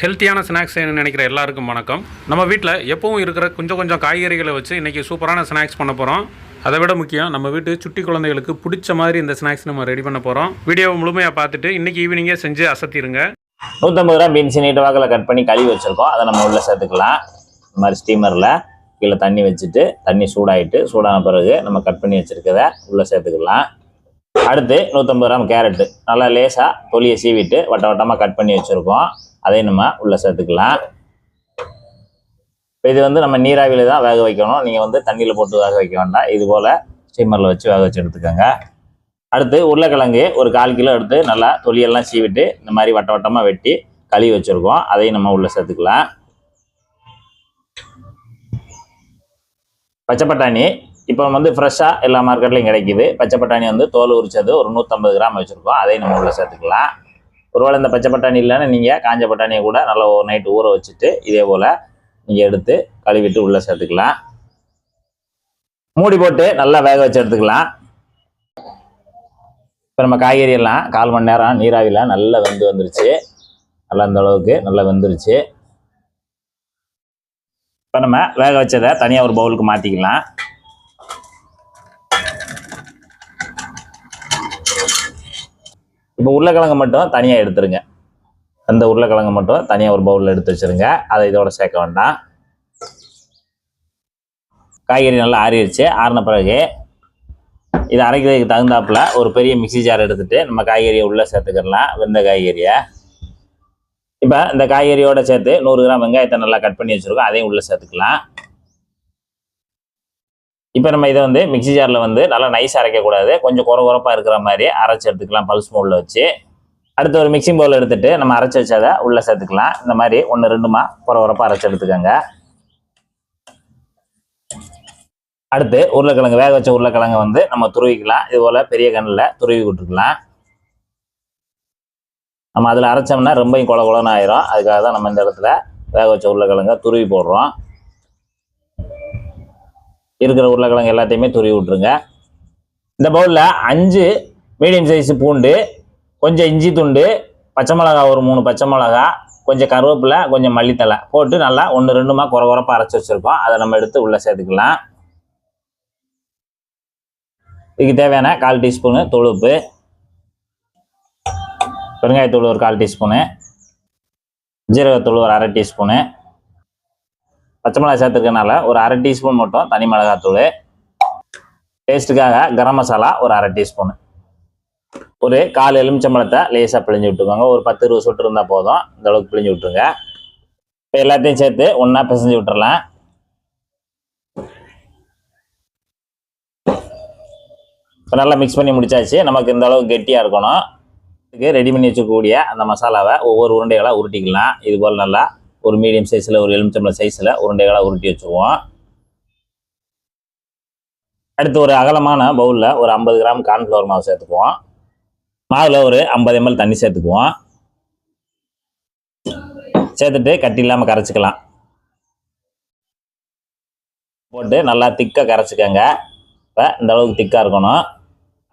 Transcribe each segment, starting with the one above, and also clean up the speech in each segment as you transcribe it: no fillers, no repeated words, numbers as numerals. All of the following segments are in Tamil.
ஹெல்த்தியான ஸ்நாக்ஸ் நினைக்கிற எல்லாருக்கும் வணக்கம். நம்ம வீட்டில் எப்பவும் இருக்கிற கொஞ்சம் கொஞ்சம் காய்கறிகளை வச்சு இன்றைக்கி சூப்பரான ஸ்நாக்ஸ் பண்ண போகிறோம். அதை விட முக்கியம், நம்ம வீட்டு சுட்டி குழந்தைகளுக்கு பிடிச்ச மாதிரி இந்த ஸ்நாக்ஸ் நம்ம ரெடி பண்ண போகிறோம். வீடியோவை முழுமையாக பார்த்துட்டு இன்றைக்கி ஈவினிங்கே செஞ்சு அசத்திடுங்க. 150 கிராம் பீன்ஸ் நீட்டு வாக்கில் கட் பண்ணி கழுவி வச்சுருக்கோம். அதை நம்ம உள்ளே சேர்த்துக்கலாம். இந்த மாதிரி ஸ்டீமரில் கீழே தண்ணி வச்சுட்டு தண்ணி சூடான பிறகு நம்ம கட் பண்ணி வச்சுருக்கதை உள்ளே சேர்த்துக்கலாம். அடுத்து 150 கிராம் கேரட்டு நல்லா லேசாக தொலியை சீவிட்டு வட்டமாக கட் பண்ணி வச்சுருக்கோம். அதையும் நம்ம உள்ளே சேர்த்துக்கலாம். இப்போ இது நம்ம நீராவியில் தான் வேக வைக்கணும். நீங்கள் தண்ணியில் போட்டு வேக வைக்க வேண்டாம். இது போல் ஸ்டீமரில் வச்சு வேக வச்சு எடுத்துக்கோங்க. அடுத்து உருளைக்கிழங்கு ஒரு 1/4 கிலோ எடுத்து நல்லா தொலியெல்லாம் சீவிட்டு இந்த மாதிரி வட்டமாக வெட்டி கழுவி வச்சுருக்கோம். அதையும் நம்ம உள்ளே சேர்த்துக்கலாம். பச்சை பட்டாணி இப்போ ஃப்ரெஷ்ஷாக எல்லா மார்க்கெட்லையும் கிடைக்கிது. பச்சை பட்டாணி தோல் உரிச்சது ஒரு 150 கிராம் வச்சுருக்கோம். அதையும் நம்ம உள்ளே சேர்த்துக்கலாம். ஒருவேளை இந்த பச்சை பட்டாணி இல்லைன்னா நீங்கள் காஞ்ச பட்டாணியை கூட நல்லா ஒரு நைட்டு ஊற வச்சுட்டு இதே போல் நீங்கள் எடுத்து கழுவிட்டு உள்ளே சேர்த்துக்கலாம். மூடி போட்டு நல்லா வேக வச்சு எடுத்துக்கலாம். இப்போ நம்ம காய்கறி எல்லாம் 1/4 மணி நேரம் நீராவியில் நல்லா வந்துருச்சு. நல்லா இந்த அளவுக்கு நல்லா வெந்துருச்சு. இப்போ நம்ம வேக வச்சதை தனியாக ஒரு பவுலுக்கு மாற்றிக்கலாம். இப்போ உருளைக்கிழங்கு மட்டும் தனியாக எடுத்துருங்க. அந்த உருளைக்கிழங்கு மட்டும் தனியாக ஒரு பவுலில் எடுத்து வச்சுருங்க. அதை இதோட சேர்க்க வேண்டாம். காய்கறி நல்லா ஆறிடுச்சு. ஆறின பிறகு இதை அரைக்கிறதுக்கு தகுந்தாப்புல ஒரு பெரிய மிக்சி ஜார் எடுத்துகிட்டு நம்ம காய்கறியை உள்ளே சேர்த்துக்கலாம். வெந்த காய்கறியை இப்போ இந்த காய்கறியோடு சேர்த்து 100 கிராம் வெங்காயத்தை நல்லா கட் பண்ணி வச்சுருக்கோம். அதையும் உள்ளே சேர்த்துக்கலாம். இப்போ நம்ம இதை மிக்சி ஜாரில் நல்லா நைஸ் அரைக்கக்கூடாது. கொஞ்சம் குறப்பாக இருக்கிற மாதிரி அரைச்சி எடுத்துக்கலாம் பல்ஸ் மோடில் வச்சு. அடுத்து ஒரு மிக்சிங் பவுல் எடுத்துகிட்டு நம்ம அரைச்சி வச்சதை உள்ளே சேர்த்துக்கலாம். இந்த மாதிரி 1-2 குறப்பாக அரைச்சி எடுத்துக்கோங்க. அடுத்து உருளைக்கிழங்கு வேக வச்ச உருளைக்கிழங்கு நம்ம துருவிக்கலாம். இது போல் பெரிய கண்ணில் துருவி விட்டுருக்கலாம். நம்ம அதில் அரைச்சோம்னா ரொம்பவும் குளன்னு ஆயிரும். அதுக்காக தான் நம்ம இந்த இடத்துல வேக வச்ச உருளைக்கிழங்க துருவி போடுறோம். இருக்கிற உருளைக்கிழங்கு எல்லாத்தையுமே துருவி விட்டுருங்க. இந்த பவுலில் 5 மீடியம் சைஸ் பூண்டு, கொஞ்சம் இஞ்சி துண்டு, பச்சை மிளகா ஒரு 3 பச்சை மிளகா, கொஞ்சம் கருவேப்பிலை, கொஞ்சம் மல்லித்தலை போட்டு நல்லா 1-2 குறப்பாக அரைச்சி வச்சுருக்கோம். அதை நம்ம எடுத்து உள்ளே சேர்த்துக்கலாம். இதுக்கு தேவையான 1/4 டீஸ்பூனு தூளுப்பு, பெருங்காயத்தூள் ஒரு 1/4 டீஸ்பூனு, ஜீரகத்தூள் ஒரு 1/2 டீஸ்பூனு, பச்சை மிளகாய் சேர்த்துக்கனால ஒரு 1/2 டீஸ்பூன் மட்டும் தனி மிளகாத்தூள், டேஸ்ட்டுக்காக கரம் மசாலா ஒரு 1/2 டீஸ்பூனு, ஒரு 1/4 எலுமிச்சம்பழத்தை லேசாக பிழிஞ்சு விட்டுக்கோங்க. ஒரு 10-20 சொட்டு இருந்தால் போதும். இந்த அளவுக்கு பிழிஞ்சு விட்டுருங்க. இப்போ எல்லாத்தையும் சேர்த்து ஒன்றா பிசைஞ்சு விட்டுறலாம். இப்போ நல்லா மிக்ஸ் பண்ணி முடிச்சாச்சு. நமக்கு இந்த அளவுக்கு கெட்டியாக இருக்கணும். இதுக்கு ரெடி பண்ணி வச்சுக்கக்கூடிய அந்த மசாலாவை ஒவ்வொரு உருண்டைகளாக உருட்டிக்கலாம். இது போல் நல்லா ஒரு மீடியம் சைஸில் ஒரு எலுமிச்சம்பழம் சைஸில் உருண்டைகளாக உருட்டி வச்சுக்குவோம். அடுத்து ஒரு அகலமான பவுலில் ஒரு 50 கிராம் கார்ன்ஃப்ளவர் மாவு சேர்த்துக்குவோம். மாவில் ஒரு 50 ml தண்ணி சேர்த்துக்குவோம். சேர்த்துட்டு கட்டி இல்லாமல் கரைச்சிக்கலாம். போட்டு நல்லா திக்காக கரைச்சிக்கங்க. இப்போ இந்த அளவுக்கு திக்காக இருக்கணும்.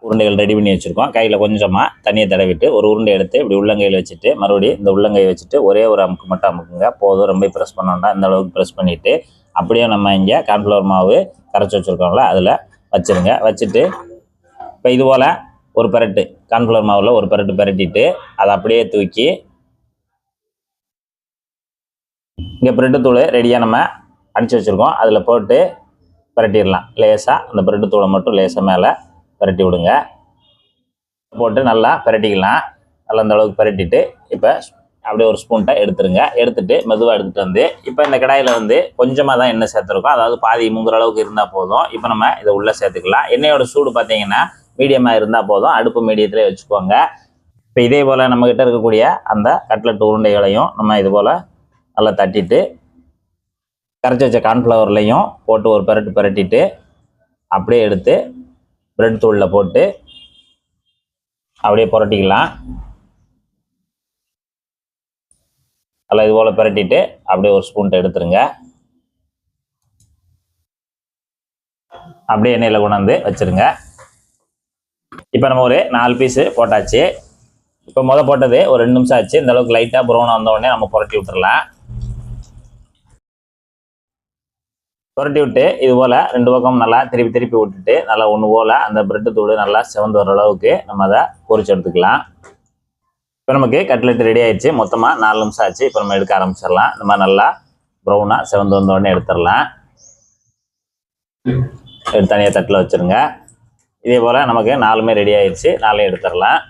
உருண்டைகள் ரெடி பண்ணி வச்சுருக்கோம். கையில் கொஞ்சமாக தண்ணியை தடவிட்டு ஒரு உருண்டை எடுத்து இப்படி உள்ளங்கையில் வச்சுட்டு மறுபடியும் இந்த உள்ளங்கையை வச்சுட்டு ஒரே ஒரு அமுக்கு மட்டும் அமுக்குங்க. போதும், ரொம்ப ப்ரெஸ் பண்ண வேண்டாம். இந்த அளவுக்கு ப்ரெஸ் பண்ணிவிட்டு அப்படியே நம்ம இங்கே கார்ன்ஃப்ளவர் மாவு கரைச்சி வச்சுருக்கோம்ல அதில் வச்சுருங்க. வச்சுட்டு இப்போ இது போல் ஒரு பெரட்டு கார்ன்ஃப்ளவர் மாவில் ஒரு பெரட்டு பெரட்டிட்டு அதை அப்படியே தூக்கி இங்கே பிரெட்டு தூள் ரெடியாக நம்ம அடித்து வச்சுருக்கோம். அதில் போட்டு பெரட்டிடலாம். லேசாக அந்த பிரெட்டு தூளை மட்டும் லேசாக மேலே பெரட்டி விடுங்க. போட்டு நல்லா பெரட்டிக்கலாம். நல்லா இந்த அளவுக்கு பெரட்டிட்டு இப்போ அப்படியே ஒரு ஸ்பூன்ட்டை எடுத்துருங்க. எடுத்துட்டு மெதுவாக எடுத்துகிட்டு இப்போ இந்த கடாயில் கொஞ்சமாக தான் எண்ணெய் சேர்த்துருக்கோம். அதாவது பாதி முங்குற அளவுக்கு இருந்தால் போதும். இப்போ நம்ம இதை உள்ளே சேர்த்துக்கலாம். எண்ணெயோட சூடு பார்த்தீங்கன்னா மீடியமாக இருந்தால் போதும். அடுப்பு மீடியத்திலே வச்சுக்கோங்க. இப்போ இதே போல் நம்மக்கிட்ட இருக்கக்கூடிய அந்த கட்லெட் உருண்டைகளையும் நம்ம இது போல் நல்லா தட்டிட்டு கரைச்சி வச்ச கார்ன்ஃப்ளவர்லையும் போட்டு ஒரு பெரட்டிட்டு அப்படியே எடுத்து பிரெட் தூளில் போட்டு அப்படியே புரட்டிக்கலாம். நல்லா இது போல் புரட்டிட்டு அப்படியே ஒரு ஸ்பூன்ட்டு எடுத்துருங்க. அப்படியே எண்ணெயில் கொண்டாந்து வச்சுருங்க. இப்போ நம்ம ஒரு 4 பீஸு போட்டாச்சு. இப்போ போட்டது ஒரு 2 நிமிஷம் ஆச்சு. இந்த அளவுக்கு லைட்டாக ப்ரௌனாக வந்த உடனே நம்ம புரட்டி விட்டுறலாம். புரட்டி விட்டு இது போல் 2 பக்கம் நல்லா திருப்பி விட்டுட்டு நல்லா ஒன்று போல் அந்த பிரெட்டு தூள் நல்லா செவந்து வர அளவுக்கு நம்ம அதை பொரிச்சு எடுத்துக்கலாம். இப்போ நமக்கு கட்லெட் ரெடி ஆயிடுச்சு. மொத்தமாக 4 நிமிஷம் ஆச்சு. இப்போ நம்ம எடுக்க ஆரம்பிச்சிடலாம். இந்த மாதிரி நல்லா ப்ரௌனாக செவந்து வந்த உடனே எடுத்துடலாம். எடுத்து தனியாக தட்டில் வச்சுருங்க. இதே போல் நமக்கு 4மே ரெடி ஆயிடுச்சு. 4 எடுத்துடலாம்.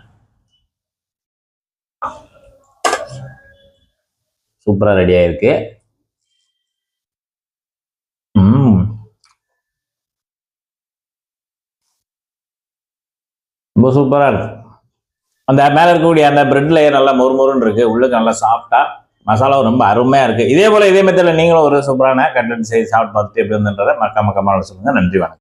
சூப்பராக ரெடி ஆயிருக்கு. ரொம்ப சூப்பராக இருக்கு. அந்த மேலே இருக்கக்கூடிய அந்த பிரெட் லேயர் நல்லா மொறுன்னு இருக்கு. உள்ளுக்கு நல்லா சாப்பிட்டா மசாலாவும் ரொம்ப அருமையாக இருக்கு. இதே மெத்தடில் நீங்களும் ஒரு சூப்பரான கட்லெட் செய்து சாப்பிட்டு பார்த்துட்டு எப்படி இருந்துன்றதை மறக்காம கமெண்ட்ல சொல்லுங்க. நன்றி, வணக்கம்.